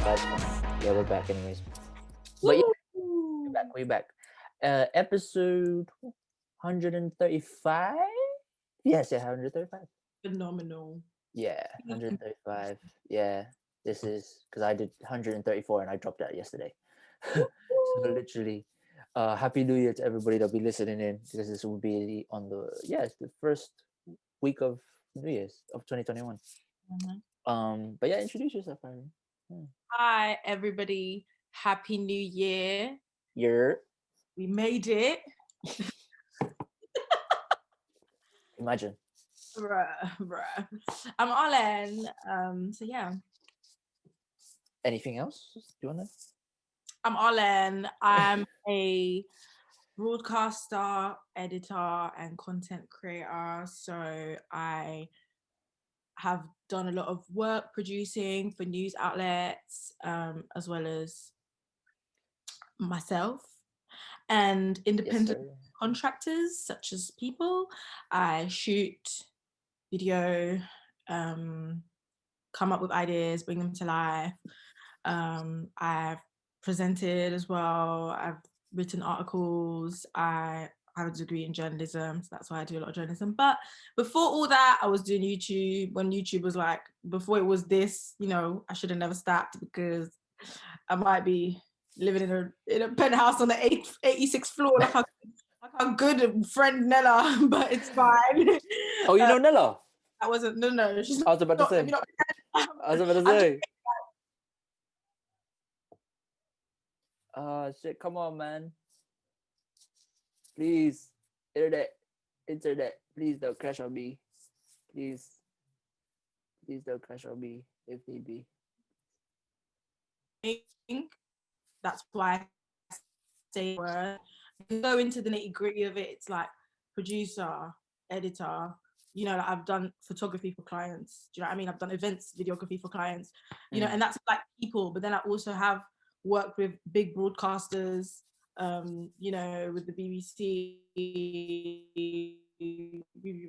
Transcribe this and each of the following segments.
But yeah, we're back anyways. But yeah, we're back. Episode 135. Yes, yeah, 135. Phenomenal. Yeah, 135. Yeah, this is because I did 134 and I dropped that yesterday. So literally, Happy New Year to everybody that'll be listening in, because this will be on it's the first week of New Year's of 2021. But yeah, introduce yourself, Irene. Hi, everybody. Happy New Year. You're We made it. Imagine. Bruh. I'm Arlen. So yeah. Anything else? Do you want to? I'm Arlen. I'm a broadcaster, editor, and content creator. So I have done a lot of work producing for news outlets, as well as myself and independent contractors such as people. I shoot video, come up with ideas, bring them to life. I've presented as well. I've written articles. I have a degree in journalism, so that's why I do a lot of journalism. But before all that, I was doing YouTube when YouTube was like, before it was this, I should have never stopped, because I might be living in a penthouse on the 86th floor, like our good friend Nella, but it's fine. Oh, you know Nella? That wasn't no. She's I was about to say. Shit, come on, man. Please, internet, please don't crash on me. Please don't crash on me if need be. That's why I say word. You go into the nitty-gritty of it. It's like producer, editor. Like I've done photography for clients. Do you know what I mean? I've done events, videography for clients. And that's like people. But then I also have worked with big broadcasters. With the BBC,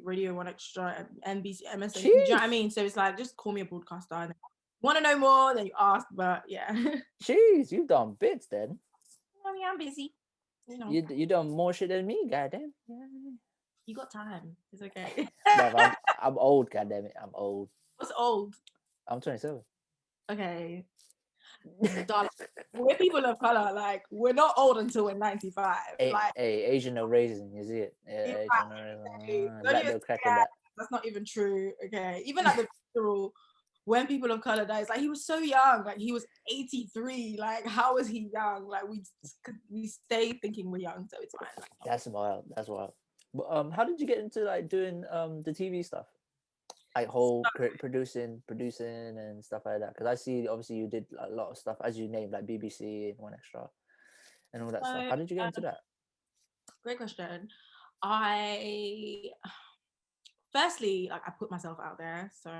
Radio 1 Extra, NBC, MSN. Do you know what I mean? So it's like, just call me a broadcaster. And want to know more, then you ask. But yeah. Jeez, you've done bits then. I mean, I'm busy. You done more shit than me, goddamn. You got time. It's okay. No, I'm old, goddamn it. I'm old. What's old? I'm 27. Okay. Darling, we're people of color. Like, we're not old until we're 95. Hey, Asian no raisin, you see it? Yeah, Asian no raisin. Black no crack in that. That's not even true. Okay, even at the funeral, when people of color die, it's like, he was so young. Like, he was 83. Like, how was he young? Like, we stay thinking we're young, so it's fine. Like, that's wild. But how did you get into like doing the TV stuff? Like whole producing and stuff like that, because I see obviously you did a lot of stuff, as you named, like BBC and 1 Extra and all that stuff. How did you get into that? Great question. Firstly, like, I put myself out there, so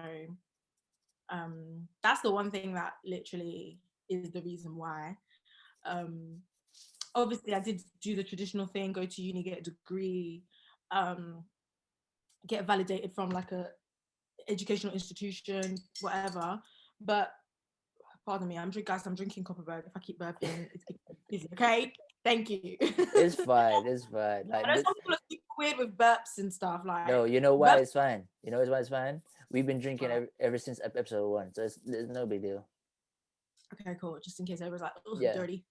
that's the one thing that literally is the reason why. Obviously I did do the traditional thing, go to uni, get a degree, get validated from like a educational institution, whatever. But pardon me, I'm drinking Copperberg. If I keep burping, it's busy. Okay, thank you. It's fine. Like, I know some people are super weird with burps and stuff. Like, no, you know why it's fine. You know why it's fine. We've been drinking ever since episode 1, so it's no big deal. Okay, cool. Just in case everyone's like, oh, yeah, dirty.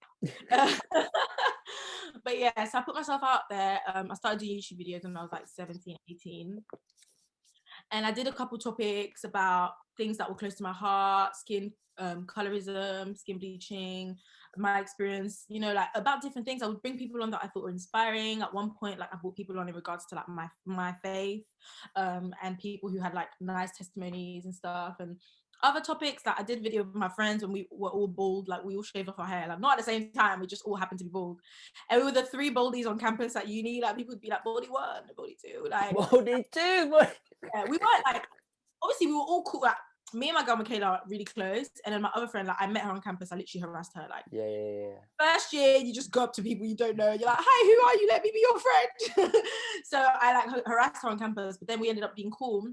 But yeah, so I put myself out there. I started doing YouTube videos when I was like 17, 18. And I did a couple topics about things that were close to my heart: skin colorism, skin bleaching, my experience, like about different things. I would bring people on that I thought were inspiring. At one point, like, I brought people on in regards to like my faith, and people who had like nice testimonies and stuff. And other topics that I did video with my friends when we were all bald, like we all shaved off our hair, like not at the same time, we just all happened to be bald. And we were the 3 baldies on campus at uni. Like, people would be like, baldy 1, baldy 2, like baldy 2. Yeah, we weren't like, obviously we were all cool. Like, me and my girl Michaela are really close, and then my other friend, like, I met her on campus. I literally harassed her. Like, yeah. First year, you just go up to people you don't know. You're like, hi, who are you? Let me be your friend. So I like harassed her on campus, but then we ended up being cool.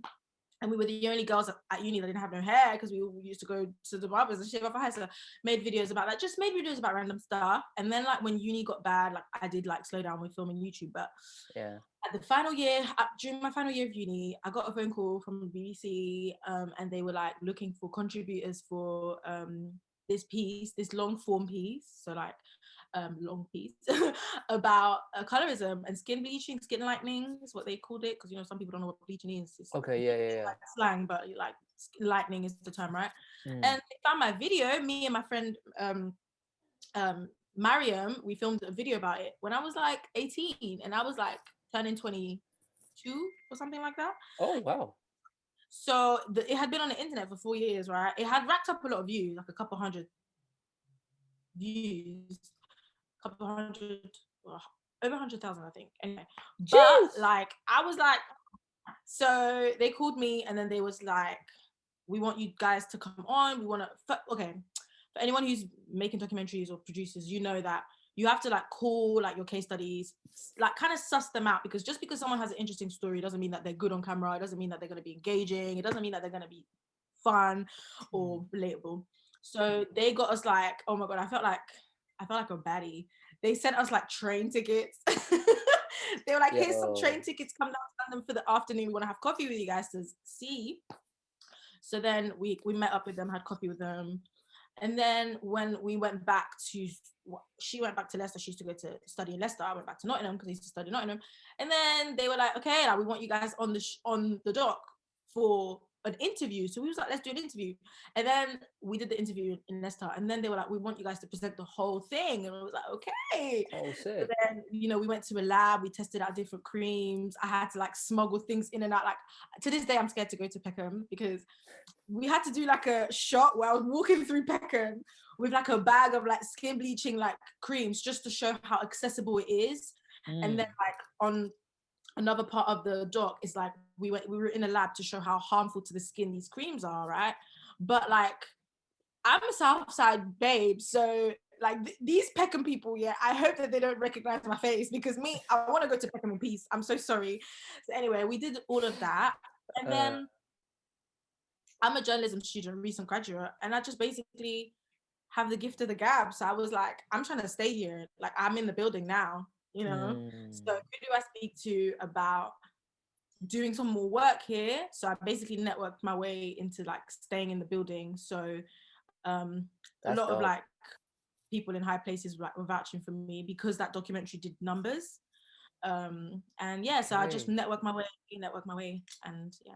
and we were the only girls at uni that didn't have no hair because we used to go to the barbers and shave off our hair. So made videos about that, just made videos about random stuff. And then like when uni got bad, like I did like slow down with filming YouTube. But Yeah. at the final year, during my final year of uni, I got a phone call from the BBC, and they were like looking for contributors for this piece, this long form piece. So like long piece about colorism and skin bleaching, skin lightening is what they called it, because you know some people don't know what bleaching is. It's Okay. Yeah. like slang, but like skin lightening is the term, right? Mm. And they found my video. Me and my friend Mariam, we filmed a video about it when I was like 18, and I was like turning 22 or something like that. Oh wow. So it had been on the internet for 4 years, right? It had racked up a lot of views, like a couple hundred views, couple hundred, well, over 100,000, I think. Anyway, but Jeez. like I was like, so they called me, and then they was like, we want you guys to come on. We want to, okay. For anyone who's making documentaries or producers, you know that you have to like call like your case studies, like kind of suss them out, because just because someone has an interesting story doesn't mean that they're good on camera. It doesn't mean that they're going to be engaging. It doesn't mean that they're going to be fun or relatable. So they got us like, oh my God, I felt like a baddie. They sent us like train tickets. They were like, here's some train tickets, come down to London for the afternoon. We want to have coffee with you guys to see. So then we met up with them, had coffee with them. And then when we went back to, she went back to Leicester. She used to go to study in Leicester. I went back to Nottingham because I used to study in Nottingham. And then they were like, okay, like, we want you guys on the dock for an interview. So we was like, let's do an interview. And then we did the interview in Leicester. And then they were like, we want you guys to present the whole thing. And I was like, okay. Oh, sick. So then, you know, we went to a lab. We tested out different creams. I had to like smuggle things in and out. Like to this day, I'm scared to go to Peckham because we had to do like a shot where I was walking through Peckham with like a bag of like skin bleaching like creams just to show how accessible it is. And then like on another part of the doc is like we were in a lab to show how harmful to the skin these creams are, right? But like I'm a Southside babe, so like these Peckham people, yeah, I hope that they don't recognize my face, because me, I want to go to Peckham in peace. I'm so sorry. So anyway, we did all of that, and then I'm a journalism student, recent graduate, and I just basically have the gift of the gab. So I was like, I'm trying to stay here. Like I'm in the building now, you know. So who do I speak to about doing some more work here? So I basically networked my way into like staying in the building. So a lot of like people in high places were vouching for me because that documentary did numbers. And yeah, so I just networked my way, and yeah.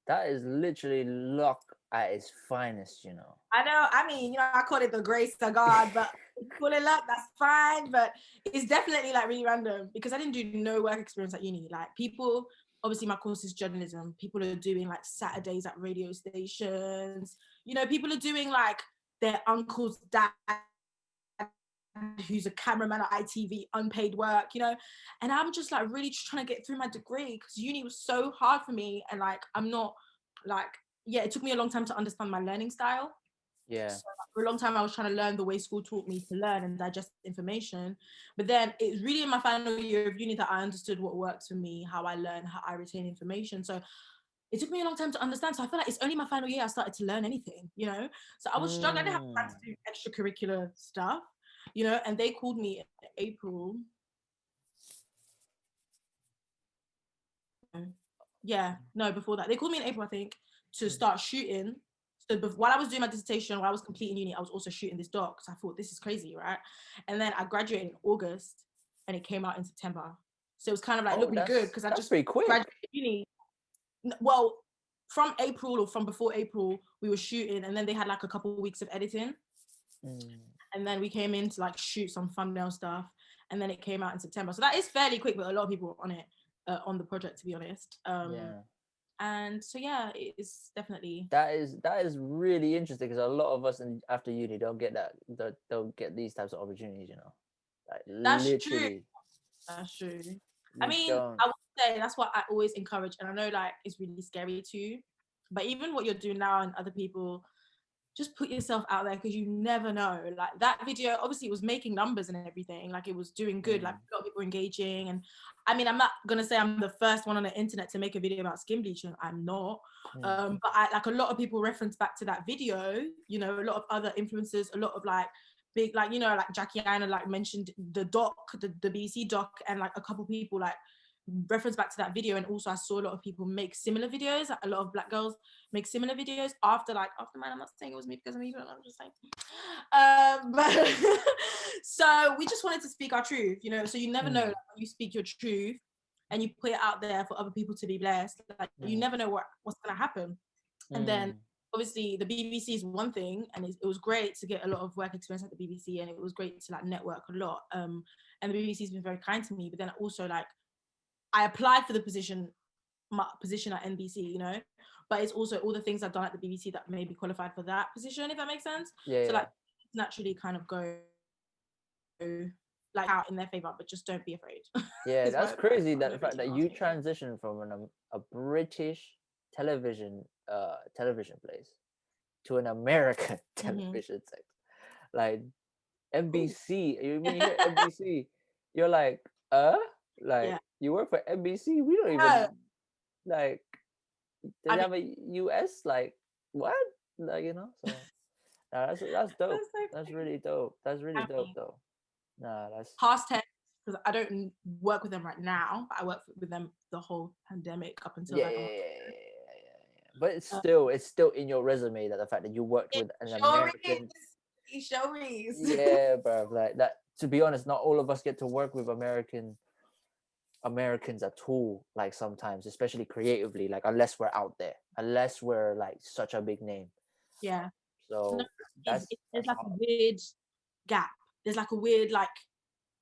That is literally luck at its finest, you know. I know. I mean, you know, I call it the grace of God, but call it luck, that's fine. But it's definitely like really random because I didn't do no work experience at uni. Like people, obviously my course is journalism. People are doing like Saturdays at radio stations. You know, people are doing like their uncle's dad who's a cameraman at ITV, unpaid work, you know. And I'm just like really just trying to get through my degree because uni was so hard for me. And like, I'm not like, yeah, it took me a long time to understand my learning style. Yeah. So for a long time, I was trying to learn the way school taught me to learn and digest information. But then it's really in my final year of uni that I understood what works for me, how I learn, how I retain information. So it took me a long time to understand. So I feel like it's only my final year I started to learn anything, you know? So I was struggling. I didn't have time to do extracurricular stuff, you know? And they called me in April. Yeah, no, before that. They called me in April, I think, to start shooting. So while I was doing my dissertation, while I was completing uni, I was also shooting this doc. So I thought, this is crazy, right? And then I graduated in August and it came out in September. So it was kind of like, looked really good because I just graduated uni. Well, from April or from before April, we were shooting, and then they had like a couple of weeks of editing. And then we came in to like shoot some thumbnail stuff, and then it came out in September. So that is fairly quick, but a lot of people were on it, on the project, to be honest. And so yeah, it's definitely that is really interesting because a lot of us after uni don't get these types of opportunities, you know. Like that's literally. That's true. I mean, I would say that's what I always encourage, and I know like it's really scary too. But even what you're doing now and other people, just put yourself out there, because you never know. Like that video, obviously it was making numbers and everything, like it was doing good, like a lot of people were engaging. And I mean, I'm not gonna say I'm the first one on the internet to make a video about skin bleaching, I'm not. But I, like, a lot of people reference back to that video, you know, a lot of other influencers, a lot of like big, like, you know, like Jackie Anna like mentioned the doc, the BBC doc, and like a couple people like reference back to that video. And also I saw a lot of people make similar videos, like a lot of black girls make similar videos after mine. I'm not saying it was me because of me, but I'm just saying. But so we just wanted to speak our truth, you know. So you never know, like, when you speak your truth and you put it out there for other people to be blessed, like you never know what's gonna happen. And then obviously the BBC is one thing, and it was great to get a lot of work experience at the BBC, and it was great to like network a lot. And the BBC's been very kind to me. But then also, like, I applied for the position, my position at NBC, you know, but it's also all the things I've done at the BBC that made me qualified for that position, if that makes sense. So like naturally kind of go like out in their favor, but just don't be afraid. Yeah, that's crazy, that the fact that you transitioned from a British television place to an American television sector. Like NBC, when you hear NBC, you're like, like you work for NBC? We don't even like, they have a US, like what? Like, you know, so that's dope. That's really dope. That's really dope though. Nah, that's past tense, because I don't work with them right now, but I worked with them the whole pandemic up until like a month ago. But it's still in your resume, that the fact that you worked with an American. Yeah, bro. Like that. To be honest, not all of us get to work with Americans at all. Like sometimes, especially creatively, like unless we're out there, unless we're like such a big name. Yeah. So there's like hard. A weird gap. There's like a weird, like,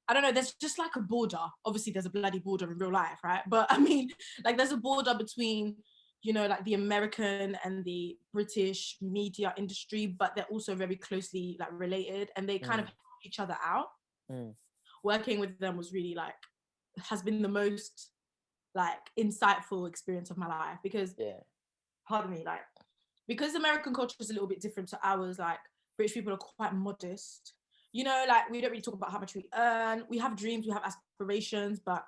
I don't know, there's just like a border. Obviously there's a bloody border in real life, right? But I mean, like, there's a border between, you know, like the American and the British media industry, but they're also very closely like related, and they kind of help each other out. Working with them was really like, has been the most like insightful experience of my life, because pardon me, like, because American culture is a little bit different to ours. Like, British people are quite modest, you know, like we don't really talk about how much we earn. We have dreams, we have aspirations, but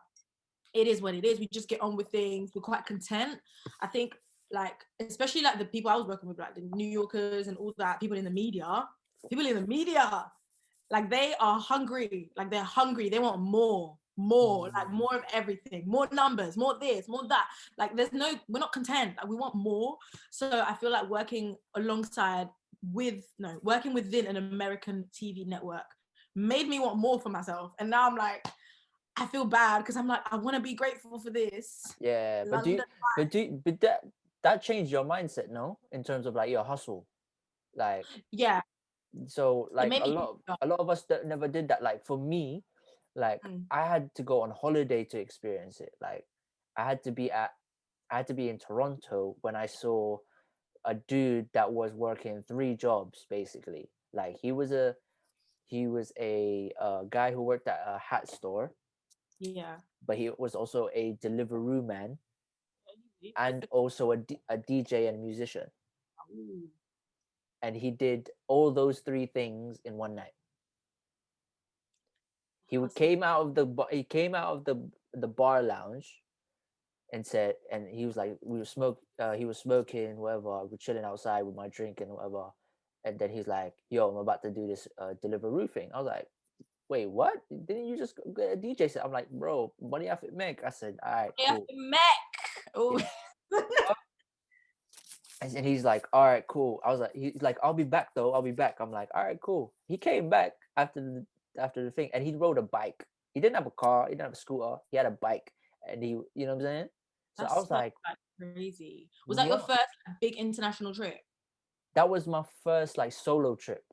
it is what it is. We just get on with things. We're quite content. I think, like, especially like the people I was working with, like the New Yorkers and all that, people in the media, like they are hungry. Like they're hungry. They want more, like more of everything, more numbers, more this, more that. Like we're not content. Like we want more. So I feel like working within an American TV network made me want more for myself. And now I'm like, I feel bad because I'm like, I want to be grateful for this. Yeah, but that changed your mindset, no? In terms of like your hustle, like so like a lot of us that never did that. Like for me, like I had to go on holiday to experience it. Like I had to be in Toronto when I saw a dude that was working 3 jobs basically. Like he was a guy who worked at a hat store. Yeah. But he was also a Deliveroo man and also a DJ and musician. Ooh. And he did all those 3 things in one night. He came out of the bar lounge and said, and he was like, he was smoking, whatever, we're chilling outside with my drink and whatever. And then he's like, yo, I'm about to do this Deliveroo thing. I was like, wait, what? Didn't you just get a DJ set? I'm like, bro, money off it, Meg. I said, all right, cool. Oh. And he's like, all right, cool. I was like, he's like, I'll be back though. I'll be back. I'm like, all right, cool. He came back after the thing, and he rode a bike. He didn't have a car. He didn't have a scooter. He had a bike, and he, you know what I'm saying? So I was like, crazy. Was that your first big international trip? That was my first like solo trip.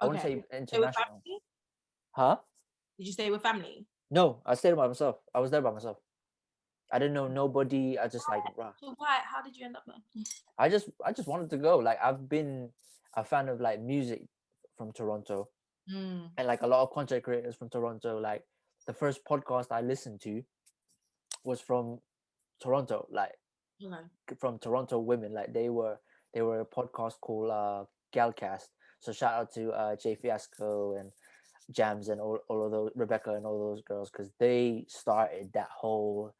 I wouldn't say international. Huh? Did you stay with family? No, I stayed by myself. I was there by myself. I didn't know nobody. I just like, rah. So why? How did you end up there? I just wanted to go. Like I've been a fan of like music from Toronto, and like a lot of content creators from Toronto. Like the first podcast I listened to was from Toronto. Like from Toronto women. Like they were a podcast called Galcast. So shout out to Jay Fiasco and Jams and all of those, Rebecca and all those girls, because they started that whole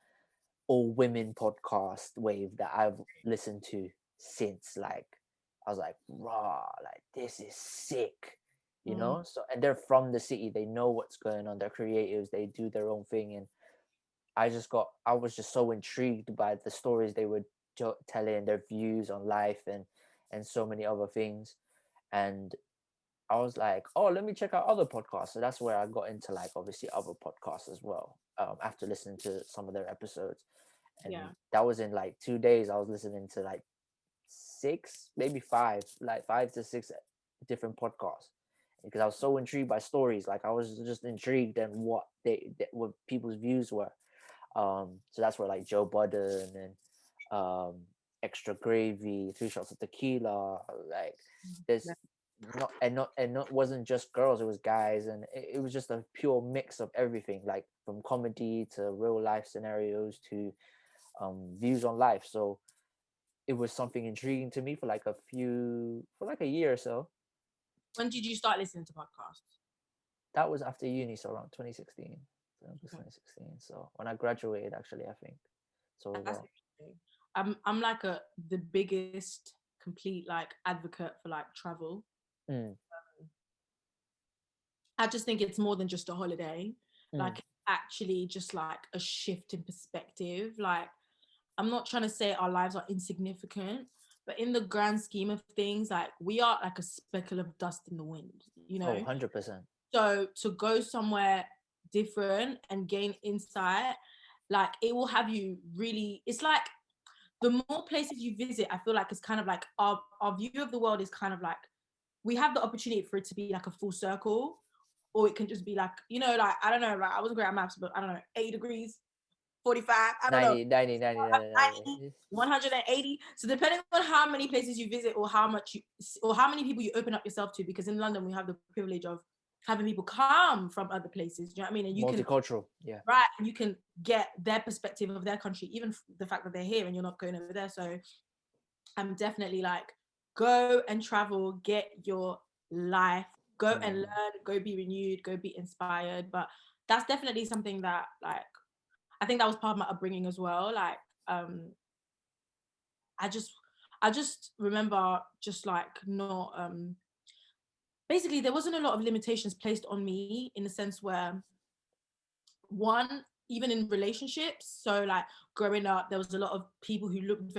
all women podcast wave that I've listened to since. Like, I was like, raw, like this is sick, you know. So, and they're from the city, they know what's going on, they're creatives, they do their own thing. And I was just so intrigued by the stories they were telling, their views on life and so many other things. And I was like, oh, let me check out other podcasts. So that's where I got into, like, obviously other podcasts as well, after listening to some of their episodes. And that was in like 2 days. I was listening to like six, maybe five, like 5 to 6 different podcasts, because I was so intrigued by stories. Like, I was just intrigued and what what people's views were. So that's where like Joe Budden and Extra Gravy, 3 Shots of Tequila, like there's not wasn't just girls, it was guys, and it was just a pure mix of everything, like from comedy to real life scenarios to views on life. So it was something intriguing to me for like a year or so. When did you start listening to podcasts? That was after uni, so around 2016. So it was 2016. So when I graduated, actually, I think. So that's interesting. I'm like the biggest complete like advocate for like travel. I just think it's more than just a holiday. Like, actually just like a shift in perspective. Like, I'm not trying to say our lives are insignificant, but in the grand scheme of things, like, we are like a speckle of dust in the wind, you know? 100%. So to go somewhere different and gain insight, like, it will have you really, it's like the more places you visit, I feel like it's kind of like our view of the world is kind of like, we have the opportunity for it to be like a full circle, or it can just be like, you know, like, I don't know, like, I wasn't great at maths, but I don't know, 80 degrees, 45, I don't 90, know, 90, 90, 90, 180. So depending on how many places you visit, or how many people you open up yourself to, because in London we have the privilege of having people come from other places, do you know what I mean? And you multicultural, right, and you can get their perspective of their country, even the fact that they're here and you're not going over there. So I'm definitely like, go and travel, get your life, go and learn, go be renewed, go be inspired. But that's definitely something that, like, I think that was part of my upbringing as well. Like, I just remember just like not, basically there wasn't a lot of limitations placed on me, in the sense where, one, even in relationships. So like growing up, there was a lot of people who looked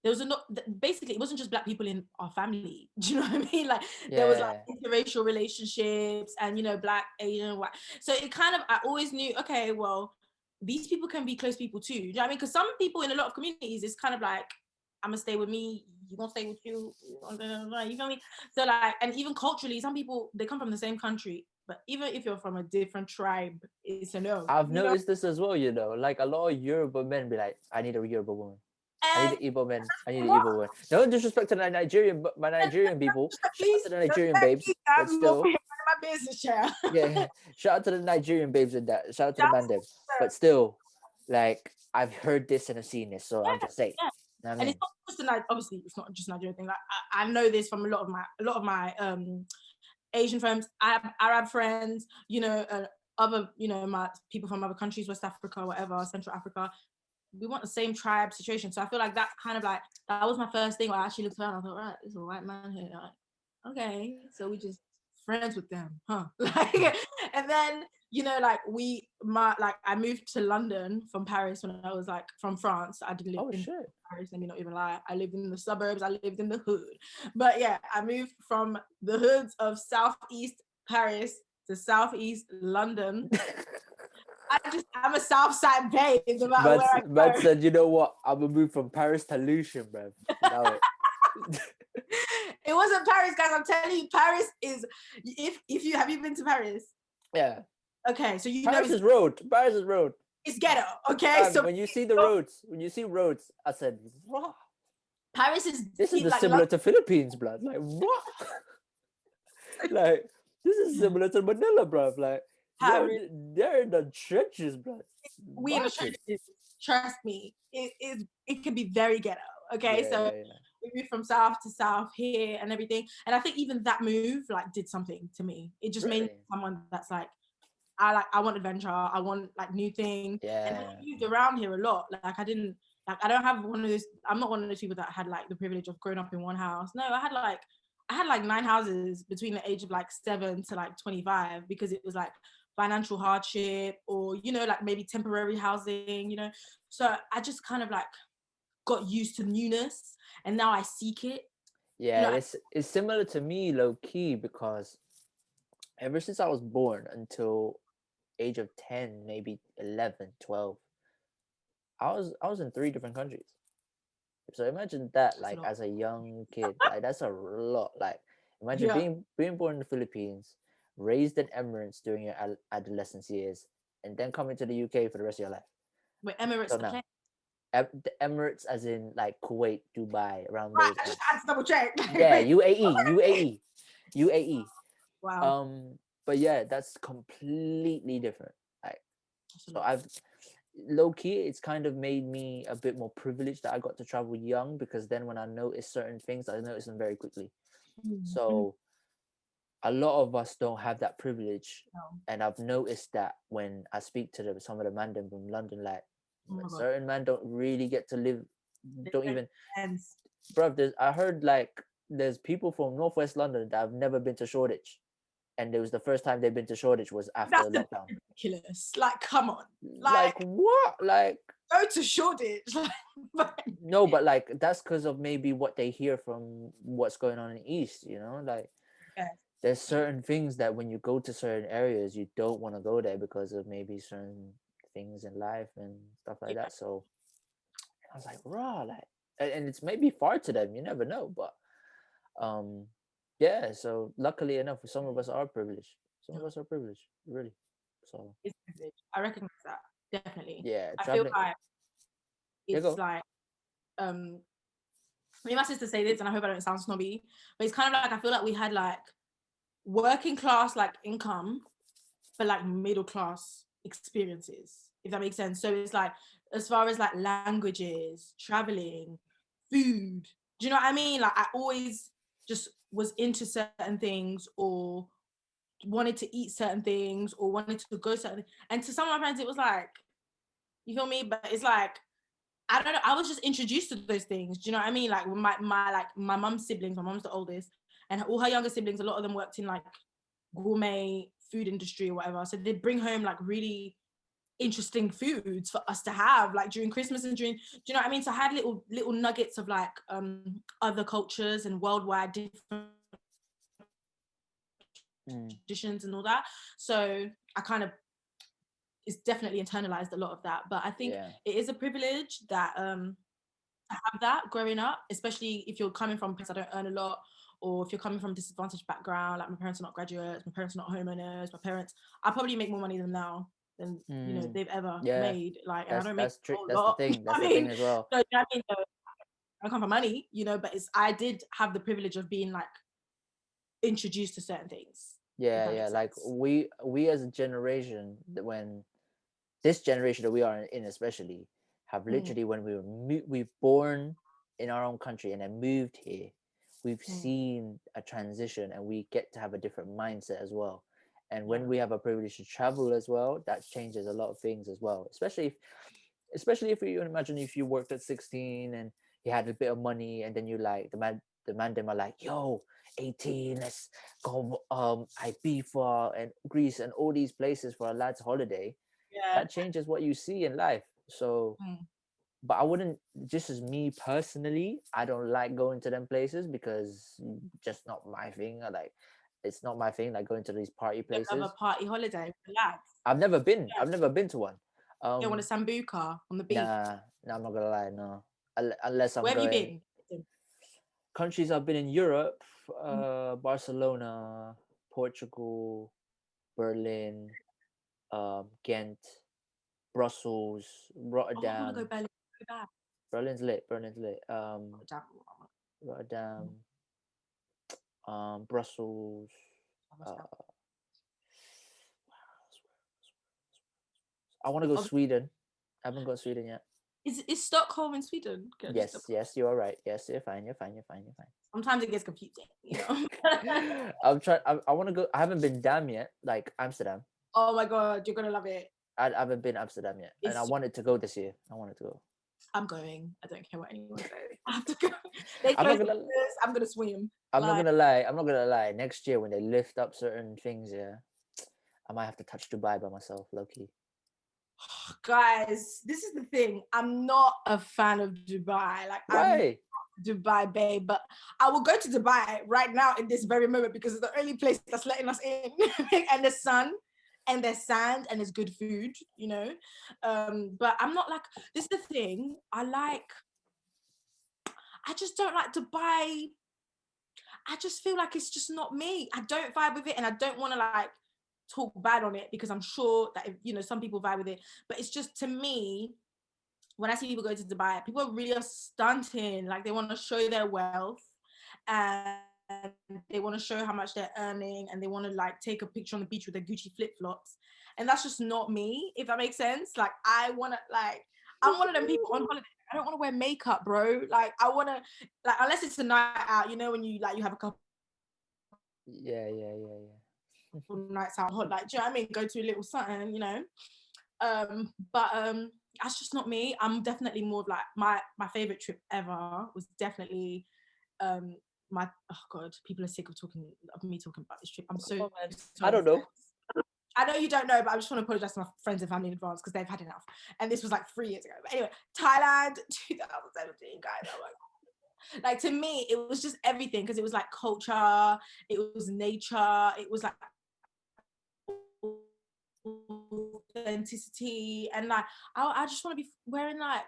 there was a lot, basically it wasn't just Black people in our family, do you know what I mean? Like, there was like interracial relationships, and, you know, Black, Asian, white. So it kind of, I always knew, okay, well, these people can be close people too, do you know what I mean? Because some people in a lot of communities, it's kind of like, I'm gonna stay with me, you gonna stay with you, you feel me? So like, and even culturally, some people, they come from the same country, but even if you're from a different tribe, it's a no. I've noticed this as well, you know, like a lot of Yoruba men be like, I need a Yoruba woman. I need an Igbo man. I need an Igbo woman. No disrespect to my Nigerian people. Shout out to the Nigerian babes, but still. My business, child. Yeah, shout out to the Nigerian babes and that. Shout out to the man devs. But still, like, I've heard this and I've seen this, so I'm just saying. You know what I mean? And it's not just obviously it's not just a Nigerian thing. Like, I know this from a lot of my Asian friends, Arab friends, you know, other, you know, my people from other countries, West Africa, whatever, Central Africa. We want the same tribe situation. So I feel like that's kind of like, that was my first thing where I actually looked around and I thought, right, there's a white man here. Like, okay, so we just friends with them, huh? Like, and then, you know, like I moved to London from Paris when I was like, from France. I didn't live in Paris, let me not even lie. I lived in the suburbs, I lived in the hood. But yeah, I moved from the hoods of Southeast Paris to Southeast London. I'm a Southside babe, no matter where I go. But said, you know what? I'm gonna move from Paris to Lucian, bro. It wasn't Paris, guys. I'm telling you, Paris is. If you have you been to Paris? Yeah. Okay, so you Paris is road. Paris is road. It's ghetto. Okay, so when you see the roads, I said, what? Paris is. This is like similar to Philippines, blood. Like what? Like this is similar to Manila, bro. Like. They're in the trenches, bro. We in the trenches. Trust me, it can be very ghetto. Okay, we moved from south to south here and everything. And I think even that move like did something to me. It just made me Really? someone that's like, I want adventure. I want like new things. And I Yeah. moved around here a lot. Like I don't have one of those. I'm not one of those people that had like the privilege of growing up in one house. No, I had like 9 houses between the age of like 7 to like 25 because it was like financial hardship or like maybe temporary housing. So I just kind of like got used to newness and now I seek it. Yeah, it's similar to me, low key, because ever since I was born until age of 10, maybe 11, 12, I was in 3 different countries. So imagine that, That's a like lot. as a young kid, like that's a lot. Like imagine Yeah. being born in the Philippines, raised in Emirates during your adolescence years, and then coming to the UK for the rest of your life. Wait, Emirates So the now, plane. The Emirates, as in like Kuwait, Dubai, around Right, those I just ends. had to double check. Yeah, UAE. Wow. But yeah, that's completely different. Like, That's a so lot. I've low key, it's kind of made me a bit more privileged that I got to travel young, because then when I notice certain things, I notice them very quickly. Mm-hmm. So a lot of us don't have that privilege, No. and I've noticed that when I speak to some of the man them from London, like Oh my god. certain men don't really get to live, don't even, Ends. bruv. I heard like there's people from Northwest London that have never been to Shoreditch, and it was the first time they've been to Shoreditch was after That's lockdown. ridiculous. Like, come on. Like Like, what? Like go to Shoreditch. Like, no, but like that's because of maybe what they hear from what's going on in East. Like yeah. there's certain things that when you go to certain areas, you don't want to go there because of maybe certain things in life and stuff like that. So I was like, raw, like, and it's maybe far to them. You never know, but um, yeah. So luckily enough, some of us are privileged. Some of No, us are privileged, really. So it's privilege. I recognize that. Definitely. yeah, I feel traveling. like Yeah, it's go. like me and my sister say this and I hope I don't sound snobby, but it's kind of like I feel like we had like working class like income but like middle class experiences, if that makes sense. So it's like as far as like languages, traveling, food, do you know what I mean? Like I always just was into certain things or wanted to eat certain things or wanted to go certain, and to some of my friends it was like, you feel me, but it's like I don't know, I was just introduced to those things, do you know what I mean? Like my mum's siblings, my mum's the oldest, and all her younger siblings, a lot of them worked in like gourmet food industry or whatever. So they bring home like really interesting foods for us to have like during Christmas and during, do you know what I mean? So I had little nuggets of like other cultures and worldwide different Mm, traditions and all that. So I kind of, it's definitely internalized a lot of that. But I think yeah. it is a privilege that to have that growing up, especially if you're coming from parents that don't earn a lot, or if you're coming from a disadvantaged background, like my parents are not graduates, my parents are not homeowners, my parents, I probably make more money than now than Mm, they've ever yeah. made. Like, and I That's don't make that's a trick. whole That's the lot. You know thing. what That's I the mean? thing as well. So, you know what I mean? So, I come from money, but it's I did have the privilege of being like introduced to certain things, if Yeah, that yeah. makes Like sense. we as a generation, when this generation that we are in, especially, have Mm, literally when we born in our own country and then moved here, we've mm, seen a transition and we get to have a different mindset as well. And yeah, when we have a privilege to travel as well, that changes a lot of things as well. Especially if you imagine if you worked at 16 and you had a bit of money, and then you like the man them are like, yo, 18, let's go Ibiza and Greece and all these places for a lad's holiday. yeah. That changes what you see in life. So Mm. but I wouldn't, just as me personally, I don't like going to them places because just not my thing. I like, it's not my thing, like going to these party You don't love places. a party holiday, relax. I've never been to one. You don't want um a sambuca on the beach. nah, I'm not gonna lie, no. Unless I'm Where have you going been? countries. I've been in Europe, Barcelona, Portugal, Berlin, Ghent, Brussels, Oh, I want to go Rotterdam. Berlin so bad. Berlin's lit. Rotterdam. Rotterdam, Brussels. Uh, I want to go Obviously, Sweden. I haven't gone Sweden yet. Is Stockholm in Sweden? Yes, you are right. Yes, you're fine. Sometimes it gets confusing, you know. I'm trying. I want to go. I haven't been damn yet. Like Amsterdam. Oh my god, you're gonna love it. I haven't been Amsterdam yet, and I It's wanted to go this year. I wanted to go. I'm going. I don't care what anyone says. I have to go. They I'm not close the gonna. borders, I'm gonna swim. I'm not Like, gonna lie. I'm not gonna lie. Next year when they lift up certain things, yeah, I might have to touch Dubai by myself, Lowkey. guys, this is the thing. I'm not a fan of Dubai. Like, I'm Why? Dubai babe, but I will go to Dubai right now in this very moment because it's the only place that's letting us in. And the sun and there's sand and there's good food, you know. But I'm not like, this is the thing. I just don't like Dubai. I just feel like it's just not me. I don't vibe with it, and I don't want to like talk bad on it because I'm sure that you know some people vibe with it. But it's just, to me, when I see people go to Dubai, people really are stunting. Like, they want to show their wealth and they want to show how much they're earning, and they want to like take a picture on the beach with their Gucci flip flops. And that's just not me, if that makes sense. Like, I'm one of them people on holiday. I don't want to wear makeup, bro. Like, I want to, like, unless it's a night out, you know, when you have a couple Yeah. nights out, like, do you know what I mean? Go to a little something, you know. But that's just not me. I'm definitely more of like my favorite trip ever was definitely my, oh god, people are sick of me talking about this trip. I'm so, I don't know. I know you don't know, but I just want to apologize to my friends and family in advance because they've had enough. And this was like 3 years ago. But anyway, Thailand 2017, guys. Oh my god. Like, to me, it was just everything, because it was like culture, it was nature, it was like authenticity, and like I just want to be wearing like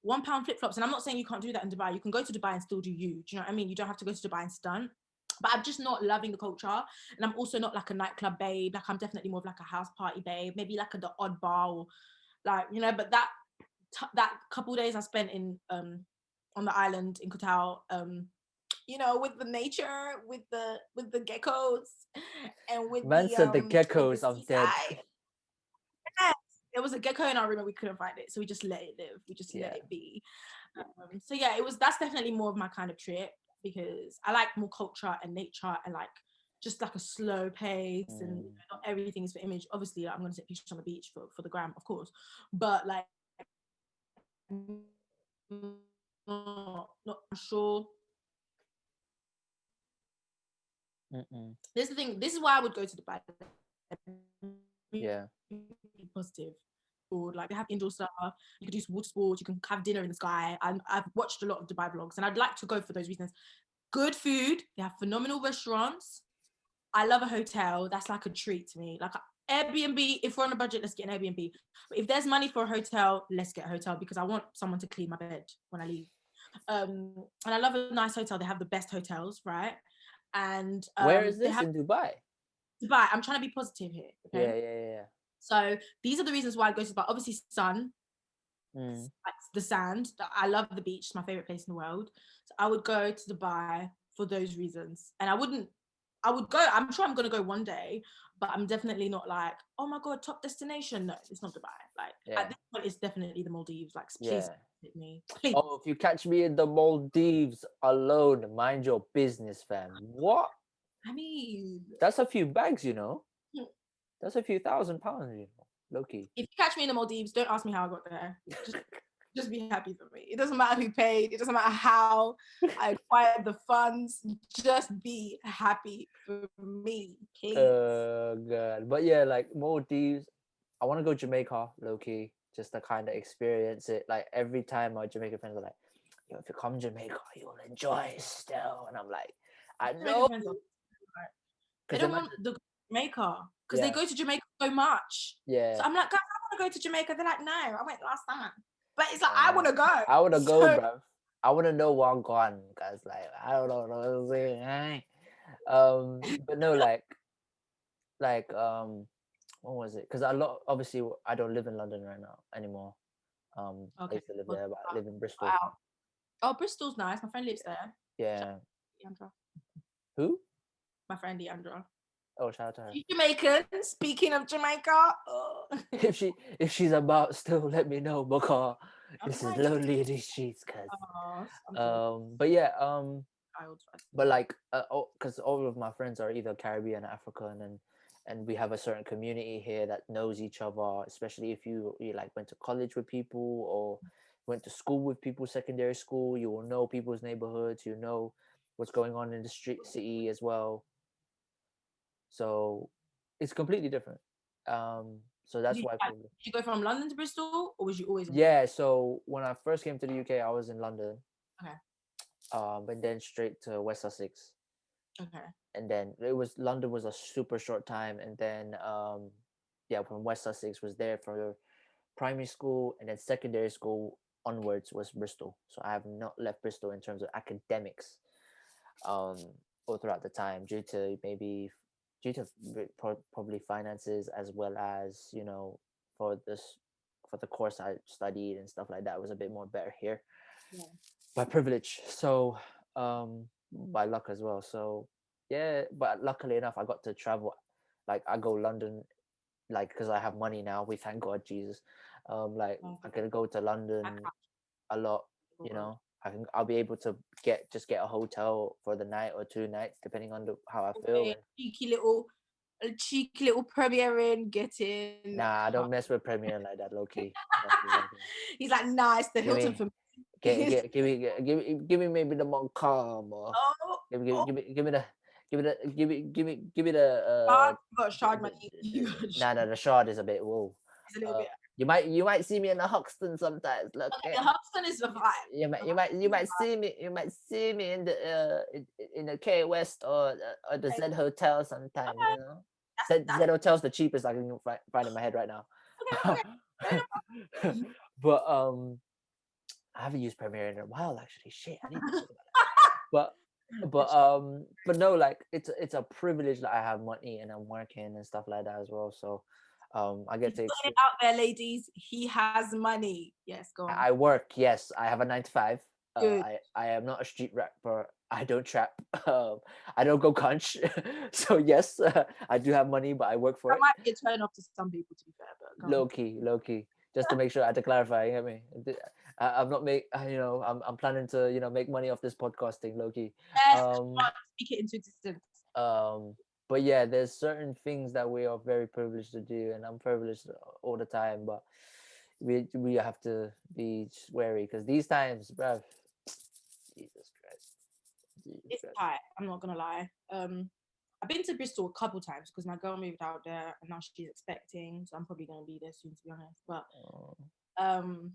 £1 flip-flops. And I'm not saying you can't do that in Dubai. You can go to Dubai and still do you. Do you know what I mean? You don't have to go to Dubai and stunt. But I'm just not loving the culture. And I'm also not like a nightclub babe. Like, I'm definitely more of like a house party babe. Maybe like the odd bar, or like, you know, but that couple days I spent in on the island in Koh, you know, with the nature, with the geckos, and with Man said the geckos. I'm dead. Yes, there was a gecko in our room and we couldn't find it, so we just let it live. We just let Yeah. it be. So yeah, that's definitely more of my kind of trip, because I like more culture and nature, and like just like a slow pace, and not everything is for image. Obviously, like, I'm gonna take pictures on the beach for the gram, of course, but like not sure. This is the thing. This is why I would go to Dubai. Yeah. Positive. Or like, they have indoor stuff. You can do water sports. You can have dinner in the sky. I've watched a lot of Dubai vlogs, and I'd like to go for those reasons. Good food. They have phenomenal restaurants. I love a hotel. That's like a treat to me. Like, Airbnb, if we're on a budget, let's get an Airbnb. But if there's money for a hotel, let's get a hotel, because I want someone to clean my bed when I leave. And I love a nice hotel. They have the best hotels, right? And where is this in Dubai? Dubai. I'm trying to be positive here. Okay? Yeah. So these are the reasons why I go to Dubai. Obviously, sun, the sand. I love the beach. It's my favorite place in the world. So I would go to Dubai for those reasons. And I would go. I'm sure I'm going to go one day, but I'm definitely not like, oh my god, top destination. No, it's not Dubai. Like, at this point, it's definitely the Maldives. Like, please hit me. Please. Oh, if you catch me in the Maldives alone, mind your business, fam. What? I mean, that's a few bags, you know. That's a few £1,000, you know. Lowkey. If you catch me in the Maldives, don't ask me how I got there. Just be happy for me. It doesn't matter who paid. It doesn't matter how I acquired the funds. Just be happy for me, please. God. But yeah, like Maldives, I want to go Jamaica, Lowkey, just to kind of experience it. Like, every time my Jamaican friends are like, yo, if you come to Jamaica, you'll enjoy it still. And I'm like, I know. They don't want the Jamaica, because they go to Jamaica so much. Yeah. So I'm like, guys, I want to go to Jamaica. They're like, no, I went last time. But it's like, I want to go. I want to go, bruv. I want to know where I'm going, guys. Like, I don't know what I'm saying. But no, like, what was it? Because obviously, I don't live in London right now anymore. I used to live there, but I live in Bristol. Wow. Oh, Bristol's nice. My friend lives there. Yeah. Leandra. Who? My friend Leandra. Oh, shout out to her. She's Jamaican. Speaking of Jamaica, if she's about, still let me know, because This is like, lonely in these streets, cuz. oh, I'm sorry, But yeah, child. but like, because all of my friends are either Caribbean or African, and we have a certain community here that knows each other, especially if you like went to college with people or went to school with people, secondary school. You will know people's neighborhoods. You know what's going on in the street city as well. So it's completely different. So that's why probably. Did you go from London to Bristol, or was you always in Bristol? Yeah, so when I first came to the UK, I was in London, Okay. and then straight to West Sussex, Okay. and then it was London was a super short time, and then yeah, from West Sussex was there for primary school, and then secondary school onwards was Bristol. So I have not left Bristol in terms of academics, um, all throughout the time due to maybe due to probably finances as well as for this for the course I studied and stuff like that. It was a bit more better here Yeah. by privilege. So by luck as well. So yeah, but luckily enough, I got to travel. Like I go London, like because I have money now. We thank God, Jesus. Like I can go to I London a lot. You can't. know, I'll be able to get a hotel for the night or 2 nights depending on how I feel. Okay, cheeky little Premier in, get in. Nah, I don't mess with Premier like that, low key. That's the one thing. He's like, nice, the Give Hilton me, for me. give me maybe the Montcalm or Oh, oh, give me the Shard, you got Shard money. You got nah, the Shard is a bit whoa. it's a little bit. You might see me in the Hoxton sometimes. Look, Okay, the Hudson is the vibe. you might see me in the in the K West or the Okay, Z Hotel sometimes. okay, You know, Z Hotel's the cheapest I can find in my head right now. okay. Fair enough. But I haven't used Premiere in a while actually. Shit, I need to think about that. But no, like it's a privilege that I have money and I'm working and stuff like that as well. So I get He's to putting it experience. out there, ladies. He has money. Yes, go on. I work. Yes, I have a 9 to 5. Good. I am not a street rapper. I don't trap. I don't go conch. So yes, I do have money, but I work for That it. might be a turn off to some people, to be fair, but go on. Low key. Just to make sure I had to clarify. You get me? I'm not make. I'm planning to make money off this podcasting. Low key. Yes, Um. come on, speak it into existence. Um. But yeah, there's certain things that we are very privileged to do, and I'm privileged all the time. But we have to be wary because these times, bruv. Jesus Christ. It's tight. I'm not gonna lie. I've been to Bristol a couple times because my girl moved out there and now she's expecting, so I'm probably gonna be there soon, to be honest. But um,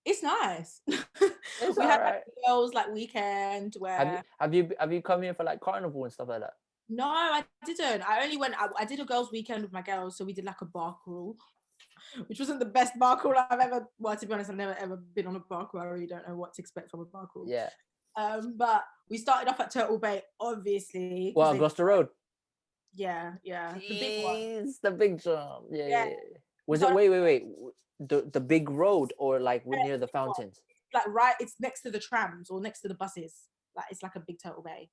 it's nice. It's We all had right. like a girls like weekend where Have you come here for like carnival and stuff like that? no, I didn't. I only went. I did a girls' weekend with my girls, so we did like a bar crawl, which wasn't the best bar crawl I've ever. Well, to be honest, I've never ever been on a bar crawl. I really don't know what to expect from a bar crawl. Yeah. But we started off at Turtle Bay, obviously. Well, Gloucester Road. Yeah, the big one. Jeez, the big jump. Yeah, Yeah, yeah, yeah. Was it wait. The big road or like near the big one. fountains? Like right, it's next to the trams or next to the buses. Like it's like a big Turtle Bay.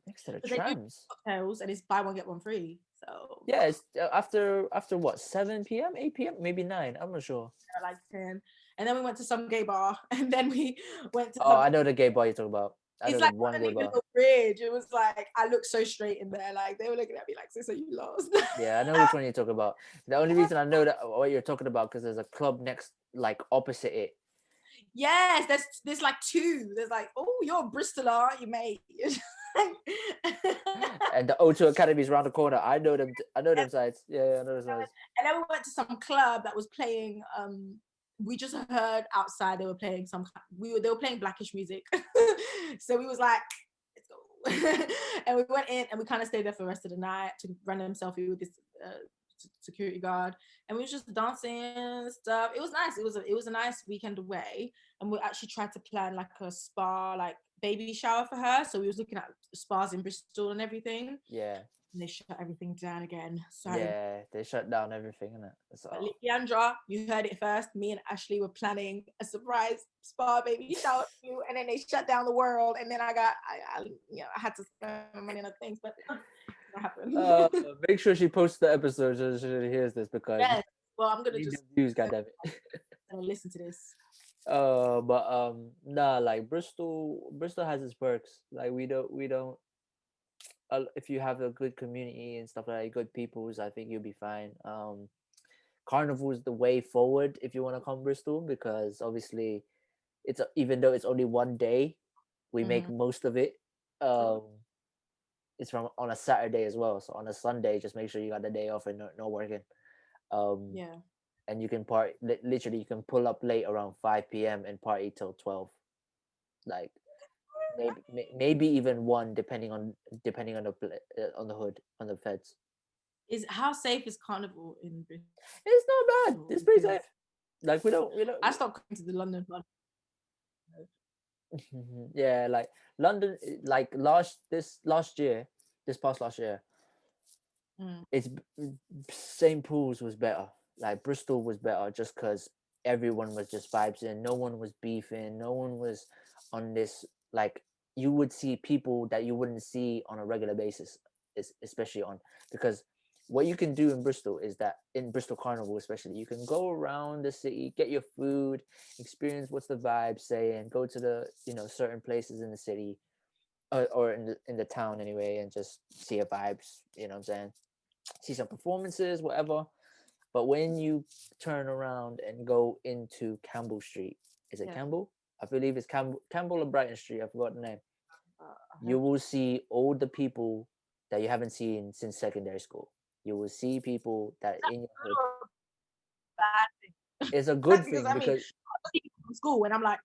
Next to the But they do trams. cocktails and it's buy one get one free. So Yeah, it's after what 7 p.m., 8 p.m., maybe 9. I'm not sure. like 10. And then we went to some gay bar and then we went to Oh, some I know the gay bar you're talking about. I know it's the like one gay underneath a bar. little bridge. It was like I looked so straight in there, like they were looking at me like, "So you lost." Yeah, I know which one you're talking about. The only reason I know that what you're talking about because there's a club next, like opposite it. Yes, there's like two. There's like, oh, you're a Bristoler, aren't you, mate? And the O2 Academy is around the corner. I know them. I know them sites. Yeah, I know them sites. And then we went to some club that was playing. We just heard outside they were playing they were playing Blackish music. So we was like, let's go. And we went in and we kind of stayed there for the rest of the night to random selfie with this security guard, and we was just dancing and stuff. It was nice. It was a nice weekend away, and we actually tried to plan like a spa, like baby shower for her. So we was looking at spas in Bristol and everything. Yeah. And they shut everything down again. So yeah, they shut down everything, innit? So. but Leandra, you heard it first. Me and Ashley were planning a surprise spa baby shower for you, and then they shut down the world. And then I had to spend my money on other things, but that happened. Make sure she posts the episode so she hears this because Yes. Well, I'm gonna need just the views, goddammit. listen to this. Nah, like Bristol has its perks. Like we don't if you have a good community and stuff like that, good peoples, I think you'll be fine. Carnival is the way forward if you want to come Bristol, because obviously even though it's only one day, we make Mm-hmm. most of it. True. um it's from on a Saturday as well, so on a Sunday just make sure you got the day off and no working. um Yeah. and you can literally you can pull up late around 5 p.m. and party till 12, like maybe even one, depending on on the hood, on the feds. Is how safe is Carnival in It's not bad, Bristol? it's pretty Because safe. Like we don't I stopped coming to the London one. yeah, like London, like this past last year, Mm, it's St. Paul's was better. Like Bristol was better just because everyone was just vibes in. No one was beefing. No one was on this. Like you would see people that you wouldn't see on a regular basis, especially on because what you can do in Bristol is that in Bristol Carnival, especially, you can go around the city, get your food, experience what's the vibe saying, go to the certain places in the city, or in the town anyway, and just see a vibes. You know what I'm saying? See some performances, whatever. But when you turn around and go into Campbell Street, is it yeah. Campbell? I believe it's Campbell or Brighton Street. I forgot the name. I You heard will see all the people that you haven't seen since secondary school. You will see people that that in your hood. bad It's a good because thing I mean, because I see people from school and I'm like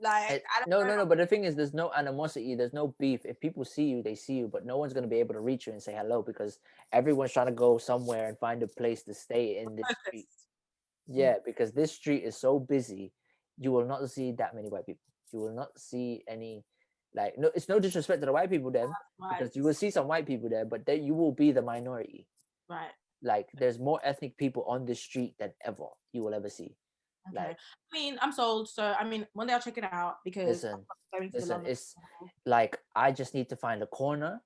it, I don't no, know. no, no. But the thing is, there's no animosity. There's no beef. If people see you, they see you. But no one's gonna be able to reach you and say hello because everyone's trying to go somewhere and find a place to stay in this street. Focused. Mm, Yeah, because this street is so busy, you will not see that many white people. You will not see any, like, no, it's no disrespect to the white people then, right, because you will see some white people there, but then you will be the minority. right. Like, there's more ethnic people on this street than ever you will ever see. Okay. Like, I mean, I'm sold. So I mean, one day I'll check it out because I'm listen, not going to the listen, London. it's like I just need to find a corner.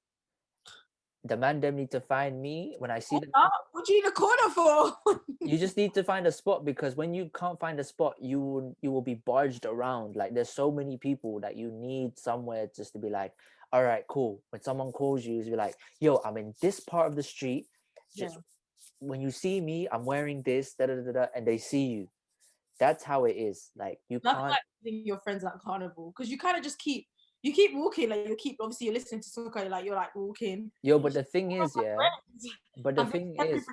The man them need to find me when I see them. What do you need a corner for? You just need to find a spot, because when you can't find a spot, you will be barged around. Like there's so many people that you need somewhere just to be like, all right, cool. When someone calls you, you're like, yo, I'm in this part of the street. Yeah. Just when you see me, I'm wearing this, da da da da, and they see you. That's how it is. Like you Nothing can't. like seeing your friends at Carnival because you kind of just keep walking. Like you keep obviously you're listening to soccer. You're like walking. Yo, You but just, the thing oh, is, my yeah. friends. But the I'm with thing is, everybody,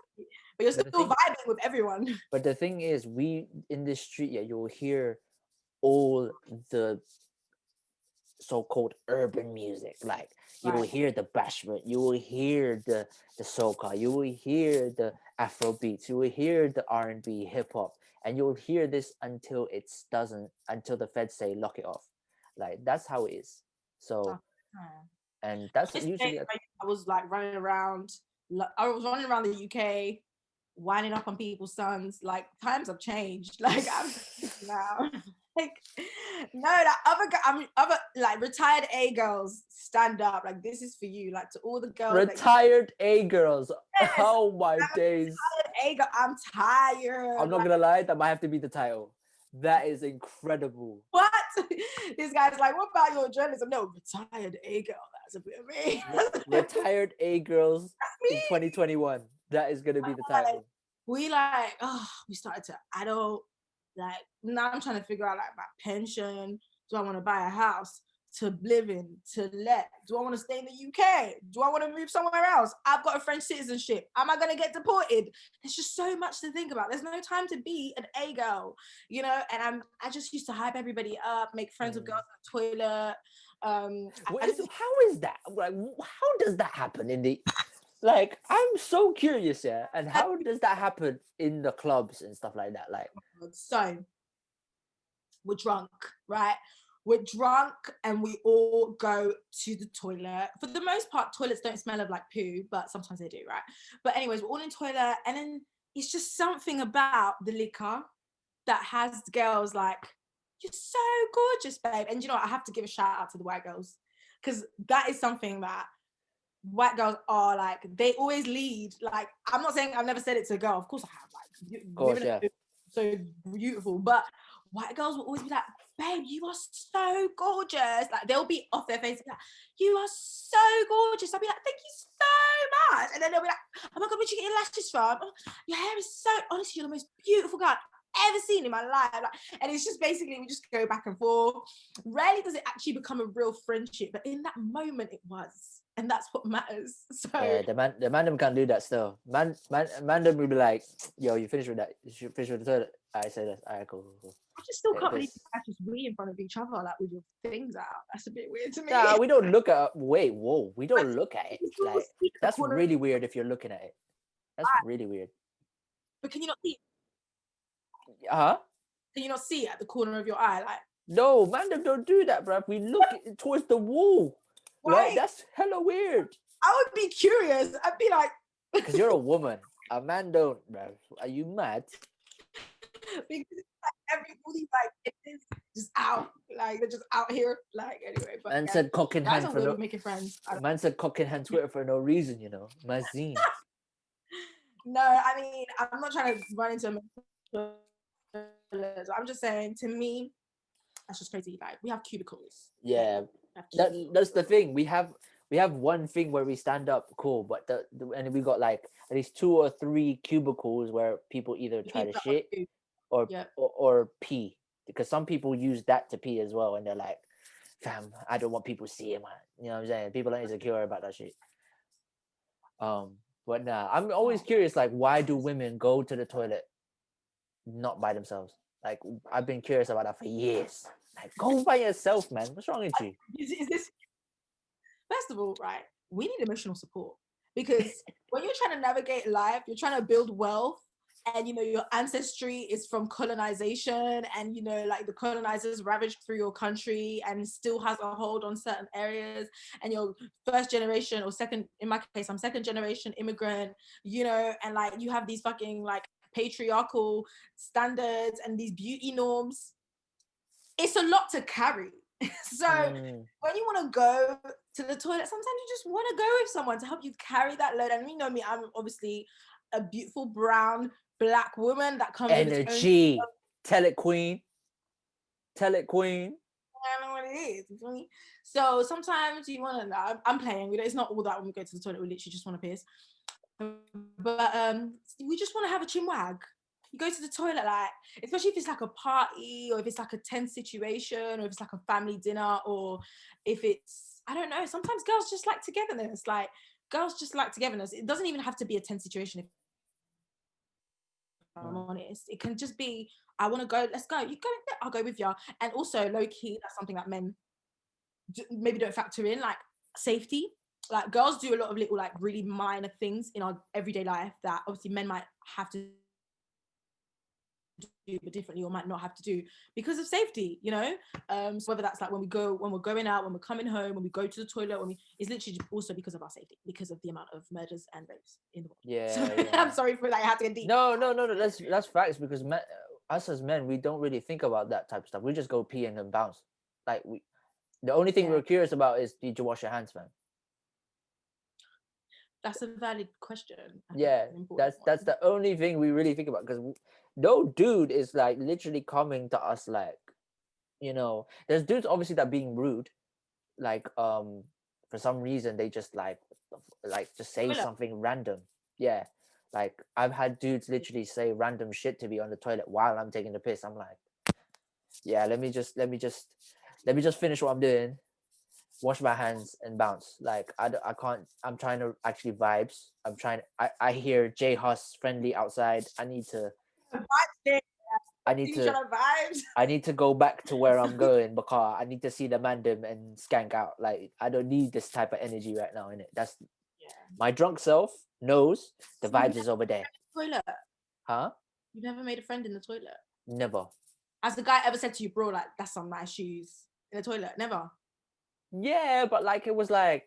but you're but the still thing, vibing with everyone. but the thing is, we in this street, yeah, you'll hear all the so-called urban music. Like you will Right. hear the bashment, you will hear the soca, you will hear the Afro beats, you will hear the R&B, hip hop, and you will hear this until until the feds say lock it off. Like that's how it is. Oh, So, yeah. and that's This day, usually I was like running around. I was running around the UK, winding up on people's sons. Like times have changed. Like I'm now. Like no, that other other like retired A girls stand up. Like this is for you. Like to all the girls that retired A girls. yes, Oh my I'm days. a retired A girl. I'm tired. I'm not Like gonna lie, that might have to be the title. That is incredible. what? This guy's like, what about your journalism? No, retired A girl. That's a bit of me. Retired A girls That's in me. 2021. That is gonna be the title. We we started to adult. Like now I'm trying to figure out like my pension. Do I want to buy a house to live in, to let? Do I want to stay in the UK? Do I want to move somewhere else? I've got a French citizenship. Am I going to get deported? There's just so much to think about. There's no time to be an A girl, and I just used to hype everybody up, make friends with girls in the toilet. I just How is that? Like, how does that happen in the? Like, I'm so curious, yeah. And how does that happen in the clubs and stuff like that? Like, so we're drunk, right? We're drunk and we all go to the toilet. For the most part, toilets don't smell of like poo, but sometimes they do, right? But anyways, we're all in toilet, and then it's just something about the liquor that has girls like, you're so gorgeous, babe. And you know what? I have to give a shout out to the white girls because that is something that white girls are like, they always lead. Like, I'm not saying I've never said it to a girl. Of course I have. Like, of course, women yeah. are so beautiful, but white girls will always be like, babe, you are so gorgeous. Like they'll be off their face like, you are so gorgeous. I'll be like, thank you so much. And then they'll be like, oh my God, where'd you get your lashes from? Oh, your hair is so, honestly, you're the most beautiful girl I've ever seen in my life. Like, and it's just basically, we just go back and forth. Rarely does it actually become a real friendship, but in that moment it was. And that's what matters. So yeah, the man them can't do that still. Man them will be like, yo, you finished with that? You should finish with the toilet. I said that. Alright, cool. I just still Take a can't believe piss. you guys just wee in front of each other, like with your things out. That's a bit weird to me. Nah, we don't look at. Wait, whoa, we don't look at it. You can Like see the that's corner, really weird if you're looking at it. That's really weird. but can you not see? Huh? Can you not see it at the corner of your eye? Like, No, man, them don't do that, bruv. We look towards the wall. why? Right? That's hella weird. I would be curious. I'd be like, Because you're a woman. A man don't, bruv. Are you mad? because it's like all these like it's just out, like they're just out here, like anyway. But Man yeah, said cock in guys hand are for weird no. with making friends. Man said cock in hand Twitter for no reason, you know. Mazine. No, I mean I'm not trying to run into a I'm just saying, to me, that's just crazy. Like we have cubicles. Yeah, We have cubicles. that's the thing. We have one thing where we stand up, cool, but and we got like at least 2 or 3 cubicles where people either try to People that shit do. or, Yeah. or pee, because some people use that to pee as well, and they're like, fam, I don't want people seeing my, you know what I'm saying? People are insecure about that shit. But nah, I'm always curious, like, why do women go to the toilet not by themselves? Like, I've been curious about that for years. Like, go by yourself, man. What's wrong with you? Is this, first of all, right? We need emotional support, because when you're trying to navigate life, you're trying to build wealth, and you know your ancestry is from colonization, and you know like the colonizers ravaged through your country and still has a hold on certain areas, and you're first generation or second, in my case I'm second generation immigrant, you know, and like you have these fucking like patriarchal standards and these beauty norms. It's a lot to carry. So when you want to go to the toilet, sometimes you just want to go with someone to help you carry that load. And you know me, I'm obviously a beautiful brown black woman that comes with its own. Energy. Tell it, queen. Tell it, queen. I know what it is. You feel me? So sometimes you want to. I'm playing. It's not all that when we go to the toilet. We literally just want to piss. But we just want to have a chinwag. You go to the toilet, like, especially if it's like a party, or if it's like a tense situation, or if it's like a family dinner, or if it's, I don't know, sometimes girls just like togetherness. Like, girls just like togetherness. It doesn't even have to be a tense situation, if I'm honest. It can just be, I want to go, let's go. You go, I'll go with you. And also, low key, that's something that men maybe don't factor in, like safety. Like, girls do a lot of little, like, really minor things in our everyday life that obviously men might have to do but differently, or might not have to do because of safety, you know. So whether that's like when we're going out, when we're coming home, when we go to the toilet, it's literally also because of our safety, because of the amount of murders and rapes in the world. Yeah, so, yeah. I'm sorry for that. I had to get deep. No. That's facts, because us as men, we don't really think about that type of stuff. We just go pee and then bounce. Like, the only thing we're curious about is, did you wash your hands, man? That's a valid question. Yeah, that's the only thing we really think about, because no dude is like literally coming to us like, you know, there's dudes obviously that being rude, like for some reason they just like just say something random. Yeah, like I've had dudes literally say random shit to me on the toilet while I'm taking the piss. I'm like, yeah, let me just finish what I'm doing, wash my hands and bounce. Like I can't, I'm trying to actually vibes. I hear J Huss friendly outside. I need to go back to where I'm going, because I need to see the mandem and skank out. Like, I don't need this type of energy right now, innit? That's my drunk self knows the vibes is over there. Toilet. Huh? You've never made a friend in the toilet? Never. Has the guy ever said to you, bro, like, that's some nice shoes in the toilet? Never. Yeah, but like it wasn't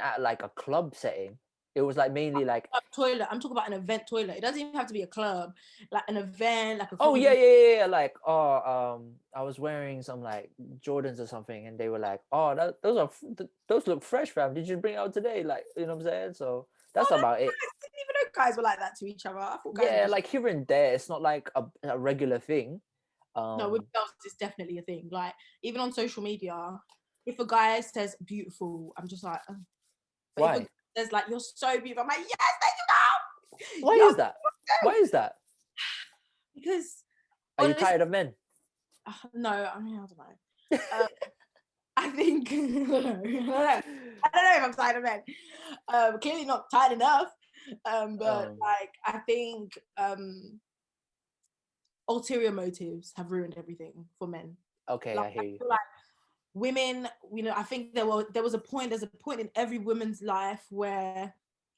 at like a club setting. It was like mainly like a toilet. I'm talking about an event toilet. It doesn't even have to be a club, like an event, like a. Oh yeah. Like, I was wearing some like Jordans or something, and they were like, oh, those look fresh, fam. Did you bring it out today? Like, you know what I'm saying? So that's about it. I didn't even know guys were like that to each other. I thought guys like here and there. It's not like a regular thing. No, with girls, it's definitely a thing. Like, even on social media, if a guy says beautiful, I'm just like, "Ugh." But if a Why? guy says like, you're so beautiful, I'm like, yes, thank you, girl. Why You're is that? Why is that? because Are you honestly, tired of men? no, I mean, I don't know. I think I don't know. I don't know if I'm tired of men. Clearly not tired enough. But like, I think ulterior motives have ruined everything for men. Okay, Like, I hear you. like women, I think there's a point in every woman's life where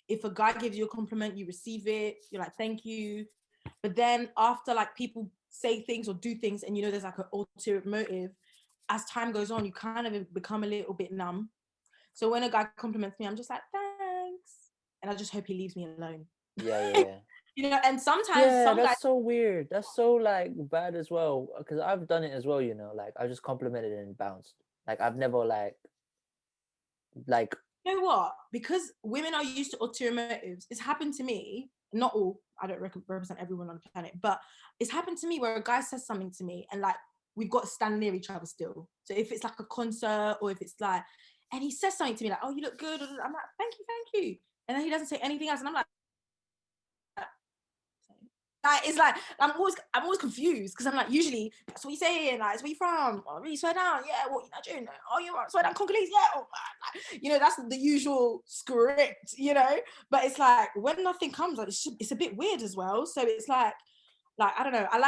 if a guy gives you a compliment, you receive it, you're like, thank you. But then after, like, people say things or do things and there's like an ulterior motive, as time goes on, you kind of become a little bit numb. So when a guy compliments me, I'm just like, thanks. And I just hope he leaves me alone. Yeah. And sometimes Yeah, some guys, that's so weird. That's so like bad as well. Because I've done it as well, like I just complimented and bounced. Like I've never like you know what? Because women are used to ulterior motives, it's happened to me, not all, I don't represent everyone on the planet, but it's happened to me where a guy says something to me and like we've got to stand near each other still. So if it's like a concert or if it's like, and he says something to me like, oh, you look good. I'm like, thank you. And then he doesn't say anything else. And I'm like, it's like I'm always confused because I'm like, usually that's what you saying, like, it's where you from, oh, really swear down, yeah, what you Nigerian, oh, you swear down Congolese, yeah, oh, that's the usual script, but it's like when nothing comes, like, it's a bit weird as well. So it's like I don't know, I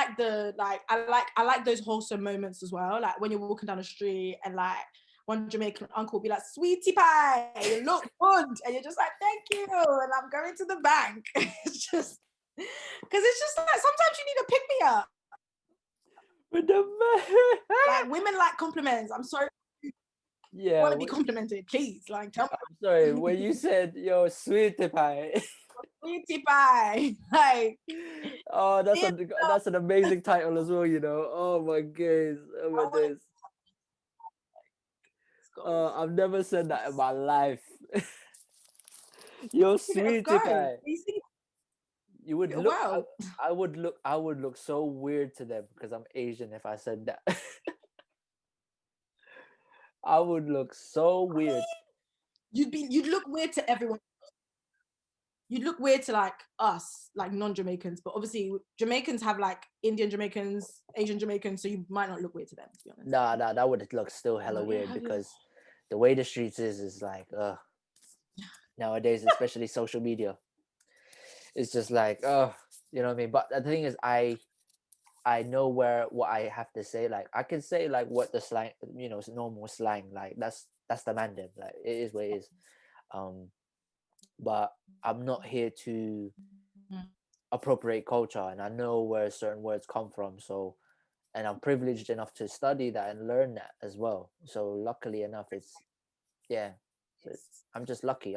like those wholesome moments as well, like when you're walking down the street and like one Jamaican uncle will be like, sweetie pie, you look good, and you're just like, thank you, and I'm going to the bank. It's just because it's just like sometimes you need to pick me up. with the Like, women like compliments. I'm sorry. yeah. I want to be complimented, please. Like, tell me. I'm sorry when you said yo sweetie pie. Sweetie pie. Like, Oh, that's an amazing title as well. Oh my days. Oh my days. I've never said that in my life. Yo sweetie pie. You would look. Wow. I would look so weird to them because I'm Asian if I said that. I would look so weird. You'd look weird to everyone. You'd look weird to like us, like non-Jamaicans, but obviously Jamaicans have like Indian Jamaicans, Asian Jamaicans, so you might not look weird to them, to be honest. Nah, that would look still hella weird because the way the streets is like nowadays, especially social media. It's just like you know what I mean? But the thing is I know what I have to say. Like I can say like what the slang, normal slang, like that's the mandem. Like it is what it is. But I'm not here to appropriate culture, and I know where certain words come from. So, and I'm privileged enough to study that and learn that as well. So luckily enough, I'm just lucky.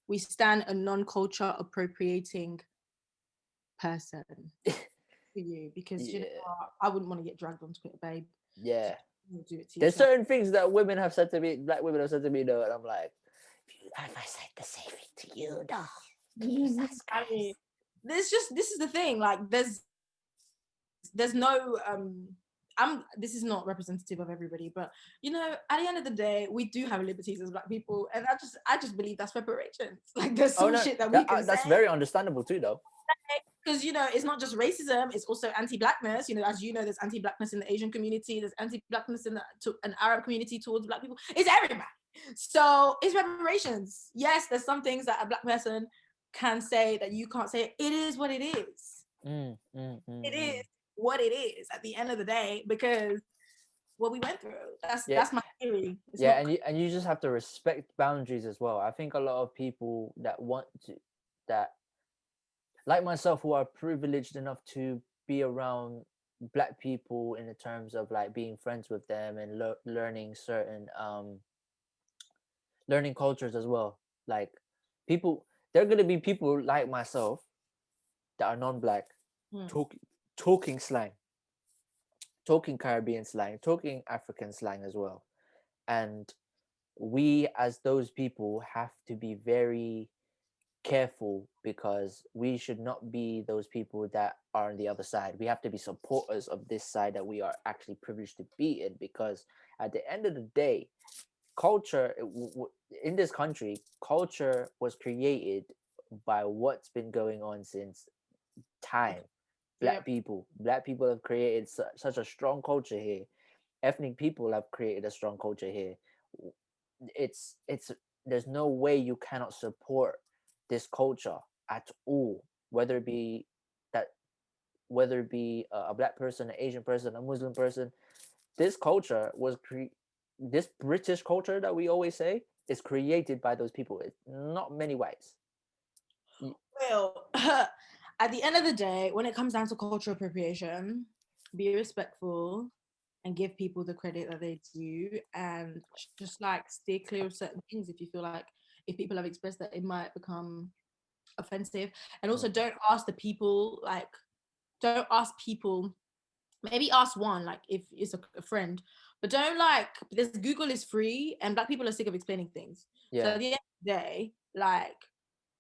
We stand a non-culture appropriating person for you because I wouldn't want to get dragged onto it, babe. Yeah. Do it to There's certain things that women have said to me, black women have said to me, though, and I'm like, if I said the same thing to you, no. I mean, this is the thing. Like, there's no this is not representative of everybody, but at the end of the day, we do have liberties as black people, and I just believe that's reparations. Like, there's some shit that we can that's say. very understandable too, though. Because it's not just racism; it's also anti-blackness. As there's anti-blackness in the Asian community, there's anti-blackness in an Arab community towards black people. It's everybody. So it's reparations. Yes, there's some things that a black person can say that you can't say. It is what it is. It is what it is at the end of the day, because what we went through. That's my theory. And you just have to respect boundaries as well. I think a lot of people that like myself, who are privileged enough to be around black people in the terms of like being friends with them and learning certain learning cultures as well. Like there are going to be people like myself that are non-black talking slang, talking Caribbean slang, talking African slang as well. And we as those people have to be very careful, because we should not be those people that are on the other side. We have to be supporters of this side that we are actually privileged to be in, because at the end of the day, culture in this country, culture was created by what's been going on since time. Yep. Black people have created such a strong culture here. Ethnic people have created a strong culture here. It's there's no way you cannot support this culture at all, whether it be that whether it be a black person, an Asian person, a Muslim person. This culture this British culture that we always say is created by those people. It's not many ways. Well, at the end of the day, when it comes down to cultural appropriation, be respectful and give people the credit that they do, and just like stay clear of certain things if you feel like, if people have expressed that it might become offensive. And also don't ask the people, like, don't ask people, maybe ask one, like if it's a friend, but don't, like, this Google is free and black people are sick of explaining things. So at the end of the day, like,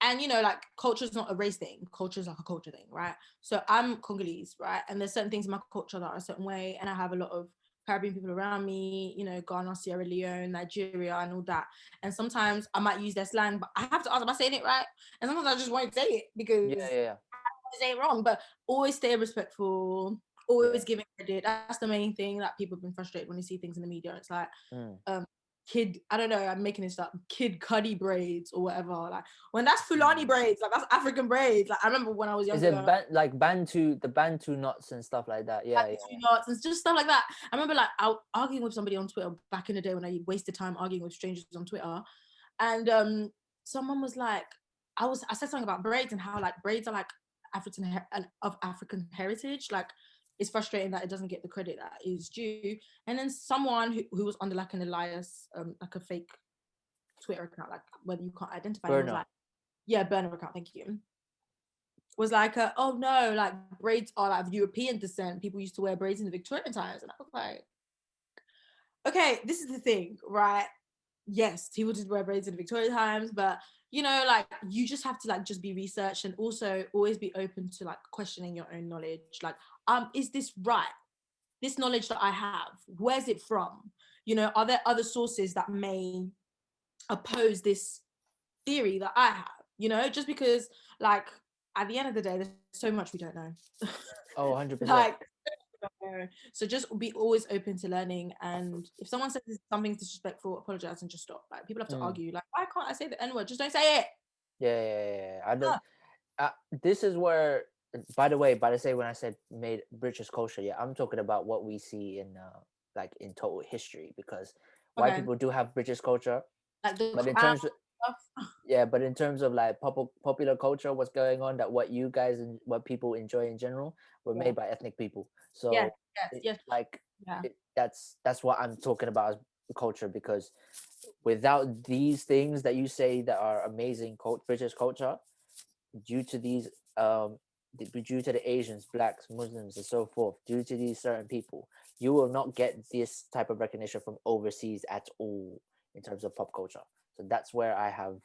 and like, culture is not a race thing, culture is like a culture thing, right? So I'm Congolese, right? And there's certain things in my culture that are a certain way, and I have a lot of Caribbean people around me, Ghana, Sierra Leone, Nigeria, and all that. And sometimes I might use their slang, but I have to ask, am I saying it right? And sometimes I just won't say it because Yeah. I say it wrong. But always stay respectful, always giving credit. That's the main thing that people have been frustrated when they see things in the media. It's like, kid, I don't know, I'm making this up, kid cuddy braids or whatever. Like, when that's Fulani braids, like that's African braids. Like, I remember when I was younger. Is it like the Bantu knots and stuff like that? Yeah. Knots and just stuff like that. I remember like arguing with somebody on Twitter back in the day when I wasted time arguing with strangers on Twitter, and someone was like, I said something about braids and how like braids are like African heritage. Like, it's frustrating that it doesn't get the credit that is due. And then someone who was under like an alias, like a fake Twitter account, like whether you can't identify, was like, yeah, burner account, thank you, was like, oh no, like braids are like of European descent. People used to wear braids in the Victorian times. And I was like, okay, this is the thing, right? Yes, people did wear braids in the Victorian times, but like, you just have to like just be researched, and also always be open to like questioning your own knowledge. Like, is this right? This knowledge that I have, where's it from? Are there other sources that may oppose this theory that I have? Just because, like, at the end of the day, there's so much we don't know. Oh, 100%. Like, so just be always open to learning, and if someone says something disrespectful, apologize and just stop. Like, people have to argue, like, why can't I say the N-word? Just don't say it. Yeah. I don't. This is where, by the way, when I said made British culture, I'm talking about what we see in like in total history, because white people do have British culture, like but in terms of but in terms of like popular culture, what's going on, that what you guys and what people enjoy in general were made by ethnic people. So that's what I'm talking about as culture, because without these things that you say that are amazing British culture, due to these due to the Asians, blacks, Muslims, and so forth, due to these certain people, you will not get this type of recognition from overseas at all in terms of pop culture. So that's where I have,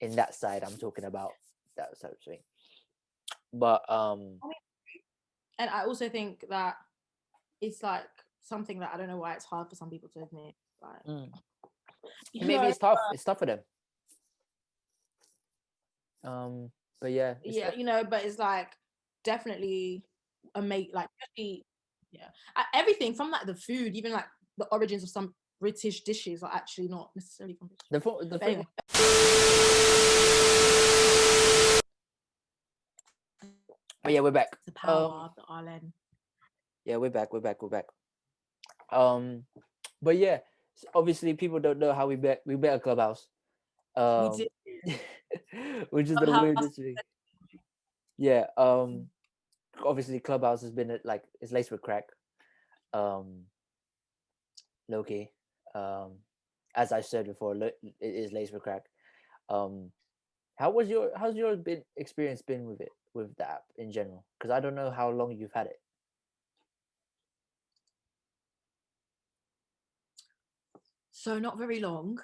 in that side, I'm talking about that sort of thing. But and I also think that it's like something that I don't know why it's hard for some people to admit. Like, maybe it's tough. It's tough for them. But yeah, but it's like definitely like everything from like the food, even like the origins of some British dishes are actually not necessarily from British. Anyway. But yeah, we're back. The power of the RLN. Yeah, we're back. But yeah, obviously people don't know how we met at Clubhouse. We did. Which is the weirdest thing. Yeah. Obviously Clubhouse has been like, it's laced with crack. Lowkey. As I said before, it is laced with crack. How's your experience been with it, with the app in general? Because I don't know how long you've had it. So not very long.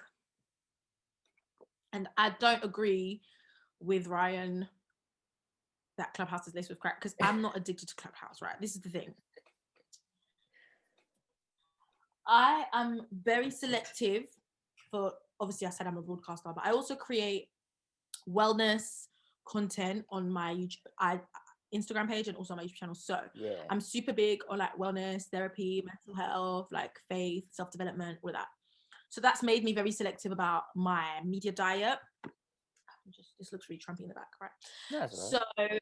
And I don't agree with Ryan that Clubhouse is laced with crack, because I'm not addicted to Clubhouse, right? This is the thing. I am very selective for, obviously I said I'm a broadcaster, but I also create wellness content on my Instagram page and also on my YouTube channel. So Yeah. I'm super big on like wellness, therapy, mental health, like faith, self-development, all that. So that's made me very selective about my media diet. This looks really Trumpy in the back, right? That's so right.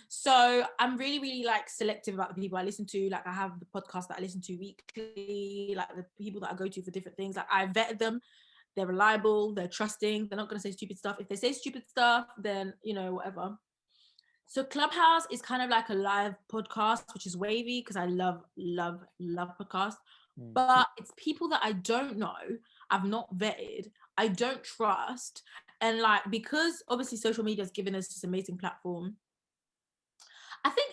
so I'm really, really like selective about the people I listen to. Like I have the podcast that I listen to weekly, like the people that I go to for different things. Like I vetted them. They're reliable, they're trusting, they're not going to say stupid stuff. If they say stupid stuff, then, you know, whatever. So Clubhouse is kind of like a live podcast, which is wavy because I love podcasts. But it's people that I don't know, I've not vetted, I don't trust. And like, because obviously social media has given us this amazing platform, I think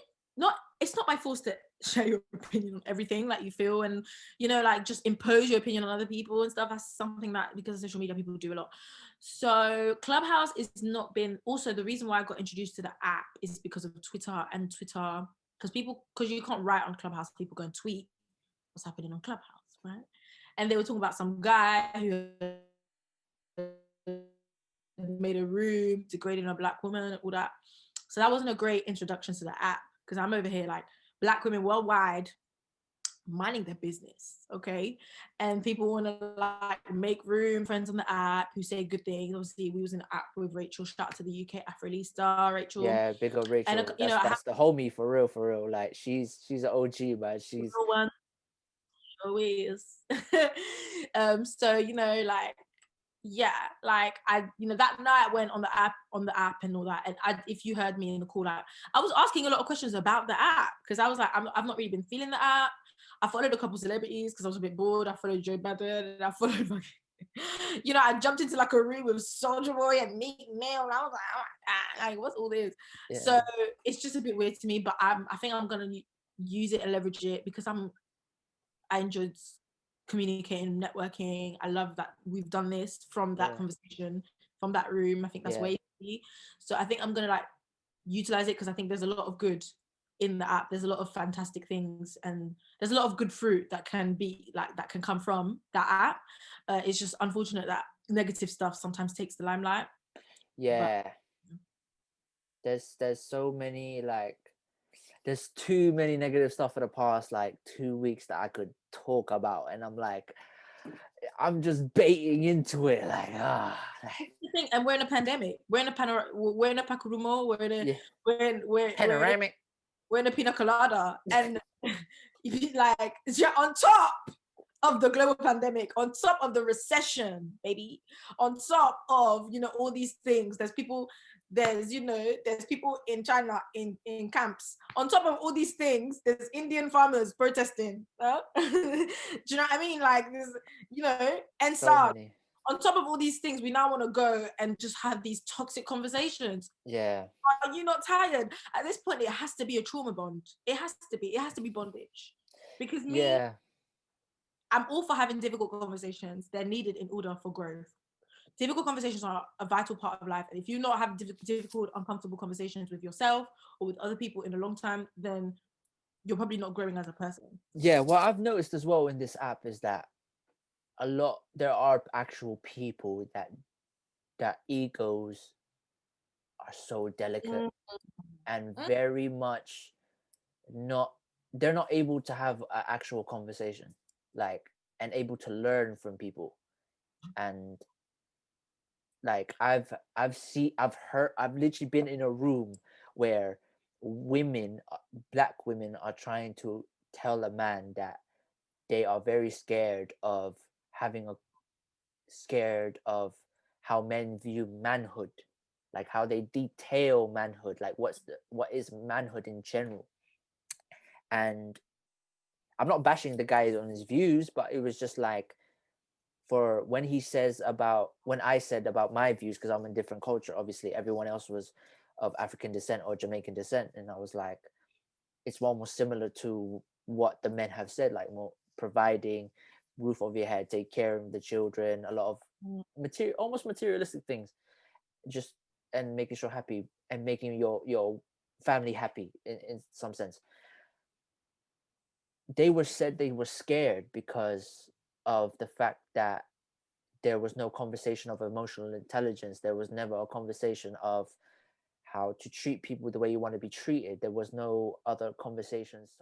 it's not by force to share your opinion on everything like you feel, and you know, like just impose your opinion on other people and stuff. That's something that, because of social media, people do a lot. So Clubhouse is not been, also the reason why I got introduced to the app is because of Twitter, because you can't write on Clubhouse, people go and tweet what's happening on Clubhouse, right? And they were talking about some guy who made a room degrading a black woman, all that. So that wasn't a great introduction to the app, because I'm over here like black women worldwide minding their business, okay? And people want to like make room, friends on the app who say good things. Obviously, we was in the app with Rachel. Shout out to the UK Afrolista, Rachel. Yeah, big up Rachel. And you know, that's the homie for real. Like she's an OG, man. She's one always. So you know, like, yeah, like I, you know, that night I went on the app and all that, and if you heard me in the call, like I was asking a lot of questions about the app, because I was like, I've not really been feeling the app. I followed a couple celebrities because I was a bit bored. I followed Joe Budden, and I followed like, you know, I jumped into like a room with Soulja Boy and Meek Mill, and I was like, oh my God, like what's all this? Yeah. So it's just a bit weird to me, but I think I'm gonna use it and leverage it, because I enjoyed communicating, networking. I love that we've done this from that conversation, from that room. I think that's way easy. So I think I'm gonna like utilize it, because I think there's a lot of good in the app. There's a lot of fantastic things, and there's a lot of good fruit that can be like, that can come from that app. It's just unfortunate that negative stuff sometimes takes the limelight. Yeah. But there's so many, like, there's too many negative stuff for the past like 2 weeks that I could talk about, and I'm like, I'm just baiting into it, like and we're in a pandemic. We're in a pacurumo. panoramic. We're in a pina colada, and like you're on top of the global pandemic, on top of the recession, baby, on top of, you know, all these things. There's people in China in camps. On top of all these things, there's Indian farmers protesting. Do you know what I mean? Like this, you know, and so on top of all these things, we now want to go and just have these toxic conversations. Yeah. Are you not tired? At this point, it has to be a trauma bond. It has to be bondage. Because I'm all for having difficult conversations. They're needed in order for growth. Difficult conversations are a vital part of life. And if you not have difficult, uncomfortable conversations with yourself or with other people in a long time, then you're probably not growing as a person. Yeah, what I've noticed as well in this app is that there are actual people that egos are so delicate and very much they're not able to have an actual conversation, like, and able to learn from people. And like I've literally been in a room where black women are trying to tell a man that they are very scared of how men view manhood, like how they detail manhood, like what is manhood in general. And I'm not bashing the guy on his views, but it was just like, for when I said about my views, because I'm in different culture, obviously everyone else was of African descent or Jamaican descent, and I was like, it's almost similar to what the men have said, like more providing roof over your head, take care of the children, a lot of almost materialistic things, just and making sure happy and making your family happy in some sense. They were said they were scared because of the fact that there was no conversation of emotional intelligence. There was never a conversation of how to treat people the way you want to be treated. There was no other conversations such